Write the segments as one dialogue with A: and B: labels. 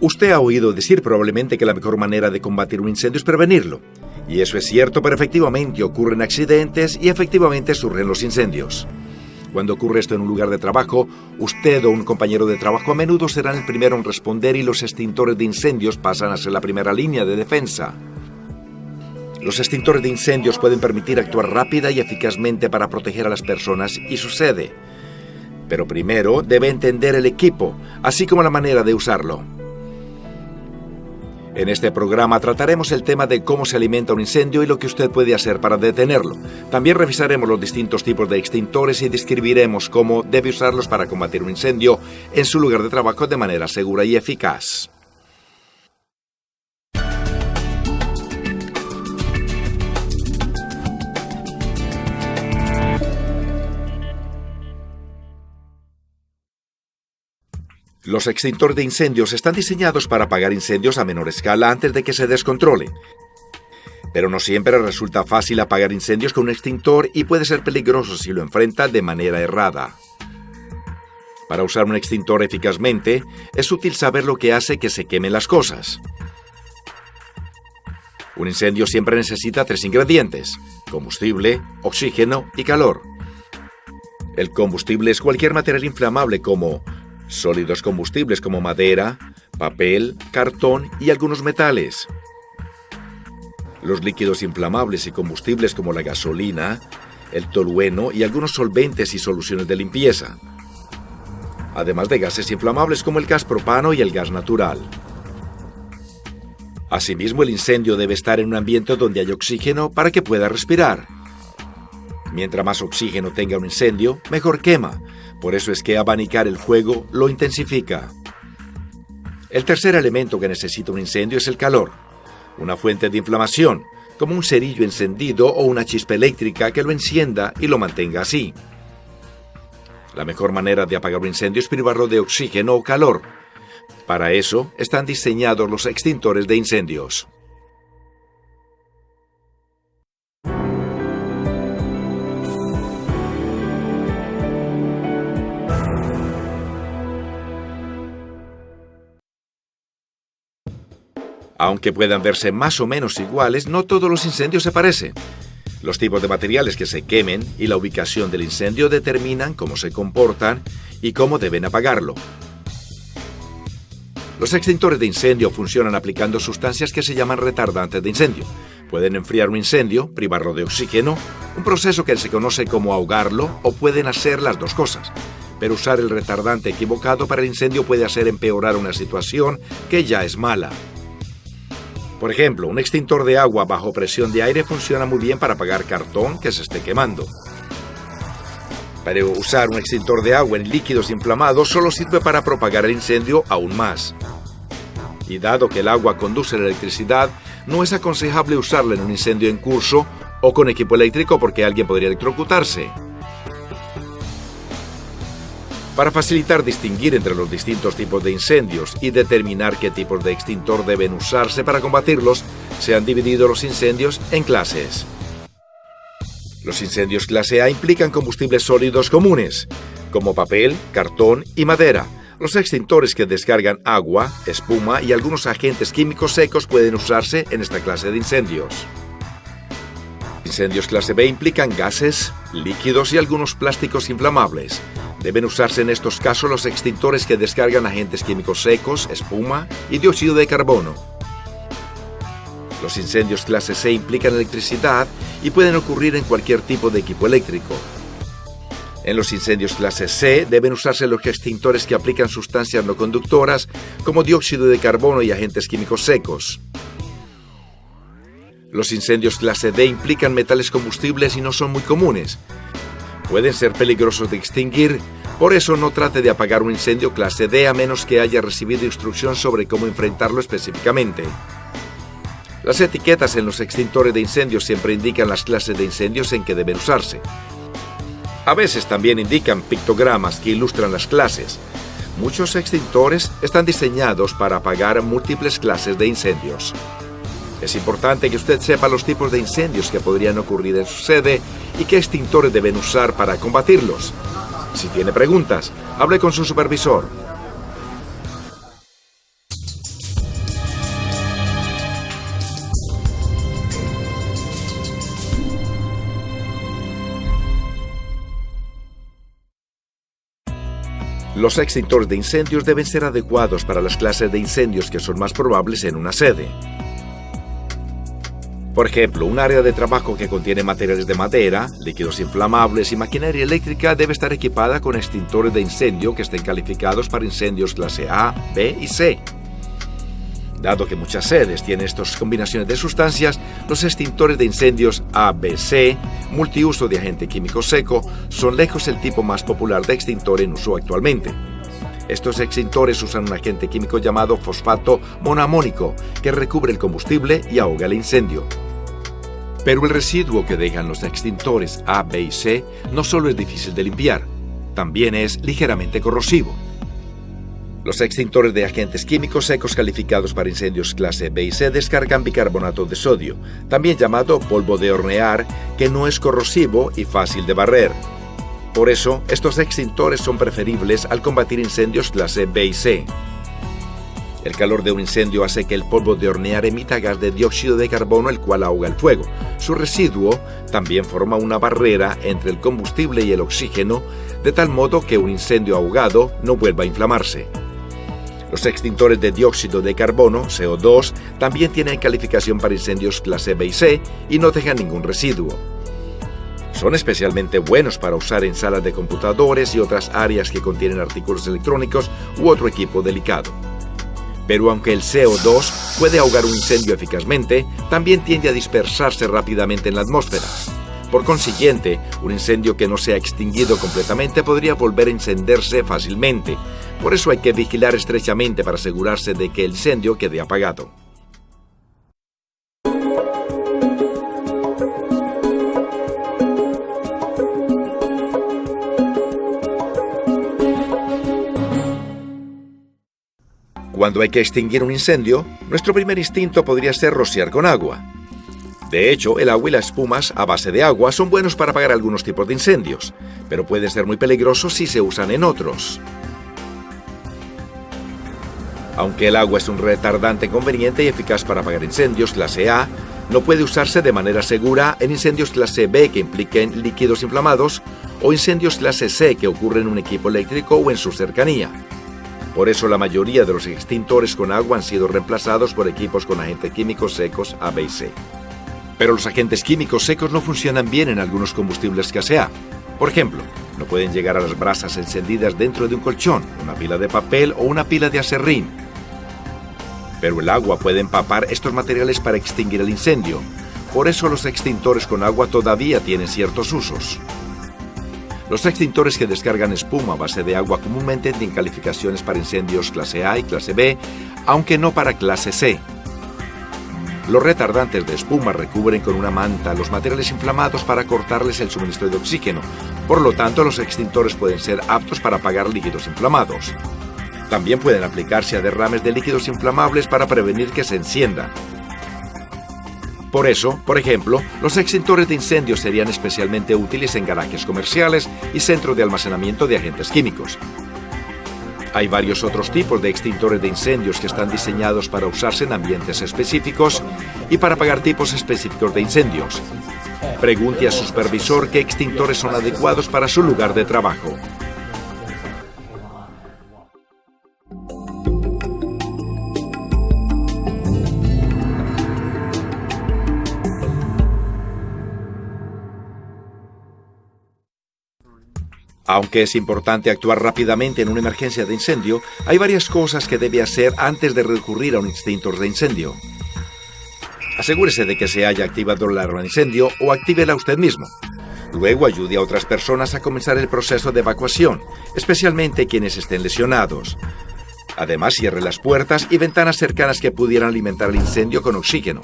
A: Usted ha oído decir probablemente que la mejor manera de combatir un incendio es prevenirlo. Y eso es cierto, pero efectivamente ocurren accidentes y efectivamente surgen los incendios. Cuando ocurre esto en un lugar de trabajo, usted o un compañero de trabajo a menudo serán el primero en responder y los extintores de incendios pasan a ser la primera línea de defensa. Los extintores de incendios pueden permitir actuar rápida y eficazmente para proteger a las personas y su sede. Pero primero debe entender el equipo, así como la manera de usarlo. En este programa trataremos el tema de cómo se alimenta un incendio y lo que usted puede hacer para detenerlo. También revisaremos los distintos tipos de extintores y describiremos cómo debe usarlos para combatir un incendio en su lugar de trabajo de manera segura y eficaz. Los extintores de incendios están diseñados para apagar incendios a menor escala antes de que se descontrolen. Pero no siempre resulta fácil apagar incendios con un extintor y puede ser peligroso si lo enfrenta de manera errada. Para usar un extintor eficazmente, es útil saber lo que hace que se quemen las cosas. Un incendio siempre necesita 3 ingredientes: combustible, oxígeno y calor. El combustible es cualquier material inflamable como sólidos combustibles como madera, papel, cartón y algunos metales. Los líquidos inflamables y combustibles como la gasolina, el tolueno y algunos solventes y soluciones de limpieza. Además de gases inflamables como el gas propano y el gas natural. Asimismo, el incendio debe estar en un ambiente donde haya oxígeno para que pueda respirar. Mientras más oxígeno tenga un incendio, mejor quema. Por eso es que abanicar el fuego lo intensifica. El tercer elemento que necesita un incendio es el calor. Una fuente de inflamación, como un cerillo encendido o una chispa eléctrica que lo encienda y lo mantenga así. La mejor manera de apagar un incendio es privarlo de oxígeno o calor. Para eso están diseñados los extintores de incendios. Aunque puedan verse más o menos iguales, no todos los incendios se parecen. Los tipos de materiales que se quemen y la ubicación del incendio determinan cómo se comportan y cómo deben apagarlo. Los extintores de incendio funcionan aplicando sustancias que se llaman retardantes de incendio. Pueden enfriar un incendio, privarlo de oxígeno, un proceso que se conoce como ahogarlo, o pueden hacer las dos cosas. Pero usar el retardante equivocado para el incendio puede hacer empeorar una situación que ya es mala. Por ejemplo, un extintor de agua bajo presión de aire funciona muy bien para apagar cartón que se esté quemando. Pero usar un extintor de agua en líquidos inflamados solo sirve para propagar el incendio aún más. Y dado que el agua conduce la electricidad, no es aconsejable usarla en un incendio en curso o con equipo eléctrico porque alguien podría electrocutarse. Para facilitar distinguir entre los distintos tipos de incendios y determinar qué tipos de extintor deben usarse para combatirlos, se han dividido los incendios en clases. Los incendios clase A implican combustibles sólidos comunes, como papel, cartón y madera. Los extintores que descargan agua, espuma y algunos agentes químicos secos pueden usarse en esta clase de incendios. Incendios clase B implican gases, líquidos y algunos plásticos inflamables. Deben usarse en estos casos los extintores que descargan agentes químicos secos, espuma y dióxido de carbono. Los incendios clase C implican electricidad y pueden ocurrir en cualquier tipo de equipo eléctrico. En los incendios clase C deben usarse los extintores que aplican sustancias no conductoras como dióxido de carbono y agentes químicos secos. Los incendios clase D implican metales combustibles y no son muy comunes. Pueden ser peligrosos de extinguir, por eso no trate de apagar un incendio clase D a menos que haya recibido instrucción sobre cómo enfrentarlo específicamente. Las etiquetas en los extintores de incendios siempre indican las clases de incendios en que deben usarse. A veces también indican pictogramas que ilustran las clases. Muchos extintores están diseñados para apagar múltiples clases de incendios. Es importante que usted sepa los tipos de incendios que podrían ocurrir en su sede y qué extintores deben usar para combatirlos. Si tiene preguntas, hable con su supervisor. Los extintores de incendios deben ser adecuados para las clases de incendios que son más probables en una sede. Por ejemplo, un área de trabajo que contiene materiales de madera, líquidos inflamables y maquinaria eléctrica debe estar equipada con extintores de incendio que estén calificados para incendios clase A, B y C. Dado que muchas sedes tienen estas combinaciones de sustancias, los extintores de incendios ABC, multiuso de agente químico seco, son lejos el tipo más popular de extintor en uso actualmente. Estos extintores usan un agente químico llamado fosfato monoamónico, que recubre el combustible y ahoga el incendio. Pero el residuo que dejan los extintores A, B y C no solo es difícil de limpiar, también es ligeramente corrosivo. Los extintores de agentes químicos secos calificados para incendios clase B y C descargan bicarbonato de sodio, también llamado polvo de hornear, que no es corrosivo y fácil de barrer. Por eso, estos extintores son preferibles al combatir incendios clase B y C. El calor de un incendio hace que el polvo de hornear emita gas de dióxido de carbono, el cual ahoga el fuego. Su residuo también forma una barrera entre el combustible y el oxígeno, de tal modo que un incendio ahogado no vuelva a inflamarse. Los extintores de dióxido de carbono, CO2, también tienen calificación para incendios clase B y C y no dejan ningún residuo. Son especialmente buenos para usar en salas de computadores y otras áreas que contienen artículos electrónicos u otro equipo delicado. Pero aunque el CO2 puede ahogar un incendio eficazmente, también tiende a dispersarse rápidamente en la atmósfera. Por consiguiente, un incendio que no sea extinguido completamente podría volver a encenderse fácilmente. Por eso hay que vigilar estrechamente para asegurarse de que el incendio quede apagado. Cuando hay que extinguir un incendio, nuestro primer instinto podría ser rociar con agua. De hecho, el agua y las espumas a base de agua son buenos para apagar algunos tipos de incendios, pero pueden ser muy peligrosos si se usan en otros. Aunque el agua es un retardante conveniente y eficaz para apagar incendios clase A, no puede usarse de manera segura en incendios clase B que impliquen líquidos inflamados o incendios clase C que ocurren en un equipo eléctrico o en su cercanía. Por eso la mayoría de los extintores con agua han sido reemplazados por equipos con agentes químicos secos A, B y C. Pero los agentes químicos secos no funcionan bien en algunos combustibles clase A. Por ejemplo, no pueden llegar a las brasas encendidas dentro de un colchón, una pila de papel o una pila de aserrín. Pero el agua puede empapar estos materiales para extinguir el incendio. Por eso los extintores con agua todavía tienen ciertos usos. Los extintores que descargan espuma a base de agua comúnmente tienen calificaciones para incendios clase A y clase B, aunque no para clase C. Los retardantes de espuma recubren con una manta los materiales inflamados para cortarles el suministro de oxígeno. Por lo tanto, los extintores pueden ser aptos para apagar líquidos inflamados. También pueden aplicarse a derrames de líquidos inflamables para prevenir que se enciendan. Por eso, por ejemplo, los extintores de incendios serían especialmente útiles en garajes comerciales y centros de almacenamiento de agentes químicos. Hay varios otros tipos de extintores de incendios que están diseñados para usarse en ambientes específicos y para apagar tipos específicos de incendios. Pregunte a su supervisor qué extintores son adecuados para su lugar de trabajo. Aunque es importante actuar rápidamente en una emergencia de incendio, hay varias cosas que debe hacer antes de recurrir a un extintor de incendio. Asegúrese de que se haya activado la alarma de incendio o actívela usted mismo. Luego ayude a otras personas a comenzar el proceso de evacuación, especialmente quienes estén lesionados. Además, cierre las puertas y ventanas cercanas que pudieran alimentar el incendio con oxígeno.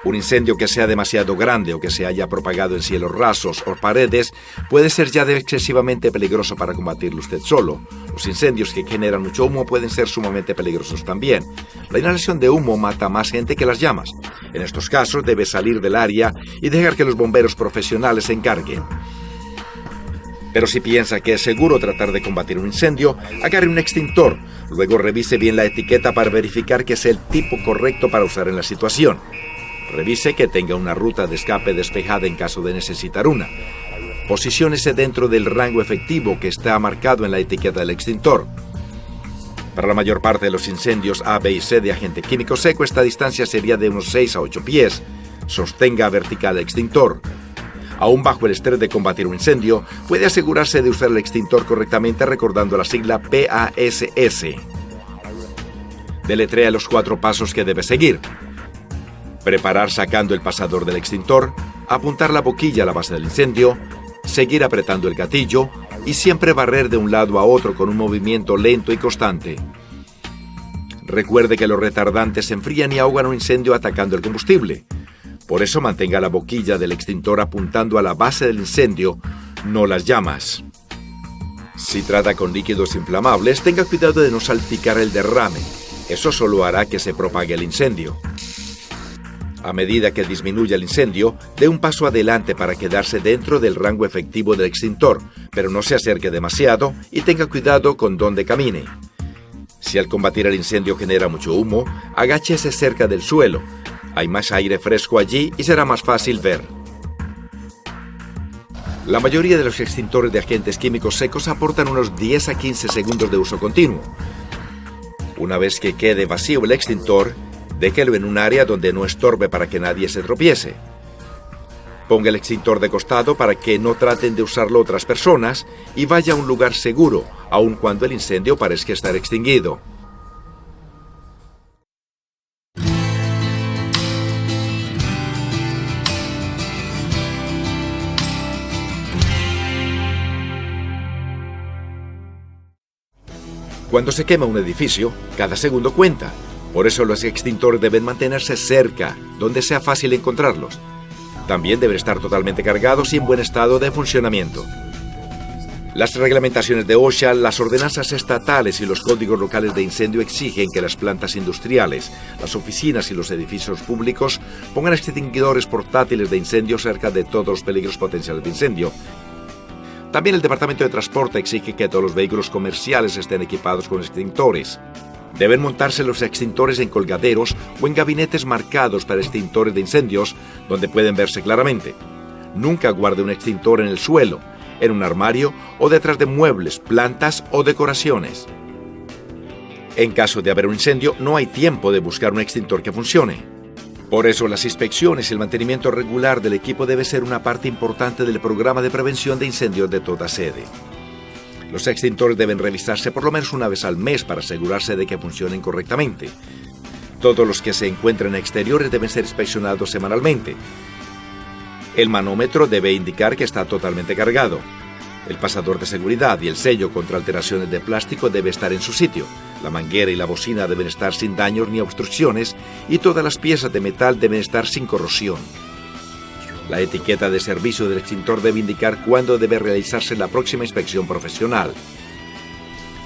A: Un incendio que sea demasiado grande o que se haya propagado en cielos rasos o paredes puede ser ya excesivamente peligroso para combatirlo usted solo. Los incendios que generan mucho humo pueden ser sumamente peligrosos también. La inhalación de humo mata a más gente que las llamas. En estos casos debe salir del área y dejar que los bomberos profesionales se encarguen. Pero si piensa que es seguro tratar de combatir un incendio, agarre un extintor. Luego revise bien la etiqueta para verificar que sea el tipo correcto para usar en la situación. Revise que tenga una ruta de escape despejada en caso de necesitar una. Posiciónese dentro del rango efectivo que está marcado en la etiqueta del extintor. Para la mayor parte de los incendios A, B y C de agente químico seco, esta distancia sería de unos 6 a 8 pies. Sostenga vertical el extintor. Aún bajo el estrés de combatir un incendio, puede asegurarse de usar el extintor correctamente recordando la sigla PASS. Deletrea los 4 pasos que debe seguir. Preparar sacando el pasador del extintor, apuntar la boquilla a la base del incendio, seguir apretando el gatillo y siempre barrer de un lado a otro con un movimiento lento y constante. Recuerde que los retardantes enfrían y ahogan un incendio atacando el combustible. Por eso mantenga la boquilla del extintor apuntando a la base del incendio, no las llamas. Si trata con líquidos inflamables, tenga cuidado de no salpicar el derrame. Eso solo hará que se propague el incendio. A medida que disminuya el incendio, dé un paso adelante para quedarse dentro del rango efectivo del extintor, pero no se acerque demasiado y tenga cuidado con dónde camine. Si al combatir el incendio genera mucho humo, agáchese cerca del suelo. Hay más aire fresco allí y será más fácil ver. La mayoría de los extintores de agentes químicos secos aportan unos 10 a 15 segundos de uso continuo. Una vez que quede vacío el extintor, déjelo en un área donde no estorbe para que nadie se tropiece. Ponga el extintor de costado para que no traten de usarlo otras personas y vaya a un lugar seguro, aun cuando el incendio parezca estar extinguido. Cuando se quema un edificio, cada segundo cuenta. Por eso los extintores deben mantenerse cerca, donde sea fácil encontrarlos. También deben estar totalmente cargados y en buen estado de funcionamiento. Las reglamentaciones de OSHA, las ordenanzas estatales y los códigos locales de incendio exigen que las plantas industriales, las oficinas y los edificios públicos pongan extinguidores portátiles de incendio cerca de todos los peligros potenciales de incendio. También el Departamento de Transporte exige que todos los vehículos comerciales estén equipados con extintores. Deben montarse los extintores en colgaderos o en gabinetes marcados para extintores de incendios, donde pueden verse claramente. Nunca guarde un extintor en el suelo, en un armario o detrás de muebles, plantas o decoraciones. En caso de haber un incendio, no hay tiempo de buscar un extintor que funcione. Por eso, las inspecciones y el mantenimiento regular del equipo debe ser una parte importante del programa de prevención de incendios de toda sede. Los extintores deben revisarse por lo menos una vez al mes para asegurarse de que funcionen correctamente. Todos los que se encuentren exteriores deben ser inspeccionados semanalmente. El manómetro debe indicar que está totalmente cargado. El pasador de seguridad y el sello contra alteraciones de plástico debe estar en su sitio. La manguera y la bocina deben estar sin daños ni obstrucciones y todas las piezas de metal deben estar sin corrosión. La etiqueta de servicio del extintor debe indicar cuándo debe realizarse la próxima inspección profesional.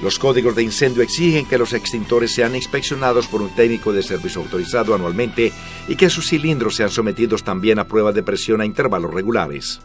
A: Los códigos de incendio exigen que los extintores sean inspeccionados por un técnico de servicio autorizado anualmente y que sus cilindros sean sometidos también a pruebas de presión a intervalos regulares.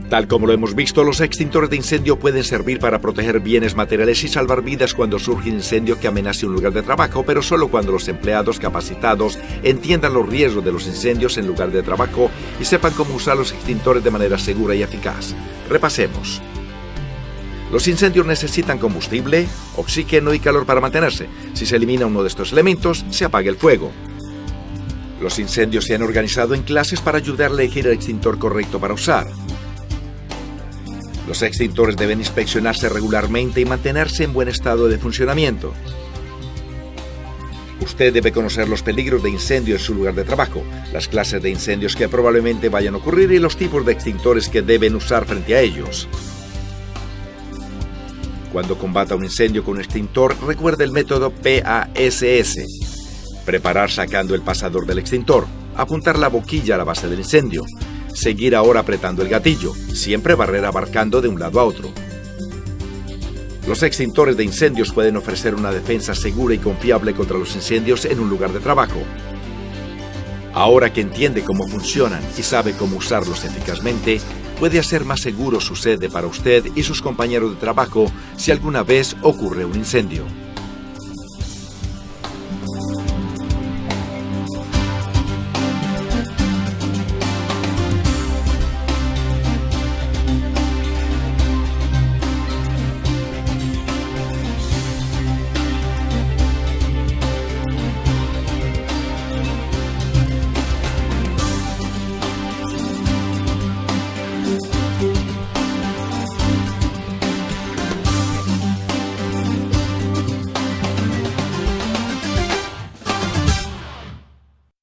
A: Tal como lo hemos visto, los extintores de incendio pueden servir para proteger bienes materiales y salvar vidas cuando surge un incendio que amenace un lugar de trabajo, pero solo cuando los empleados capacitados entiendan los riesgos de los incendios en lugar de trabajo y sepan cómo usar los extintores de manera segura y eficaz. Repasemos. Los incendios necesitan combustible, oxígeno y calor para mantenerse. Si se elimina uno de estos elementos, se apaga el fuego. Los incendios se han organizado en clases para ayudar a elegir el extintor correcto para usar. Los extintores deben inspeccionarse regularmente y mantenerse en buen estado de funcionamiento. Usted debe conocer los peligros de incendio en su lugar de trabajo, las clases de incendios que probablemente vayan a ocurrir y los tipos de extintores que deben usar frente a ellos. Cuando combata un incendio con un extintor, recuerde el método PASS. Preparar sacando el pasador del extintor, apuntar la boquilla a la base del incendio. Seguir ahora apretando el gatillo, siempre barrer abarcando de un lado a otro. Los extintores de incendios pueden ofrecer una defensa segura y confiable contra los incendios en un lugar de trabajo. Ahora que entiende cómo funcionan y sabe cómo usarlos eficazmente, puede hacer más seguro su sede para usted y sus compañeros de trabajo si alguna vez ocurre un incendio.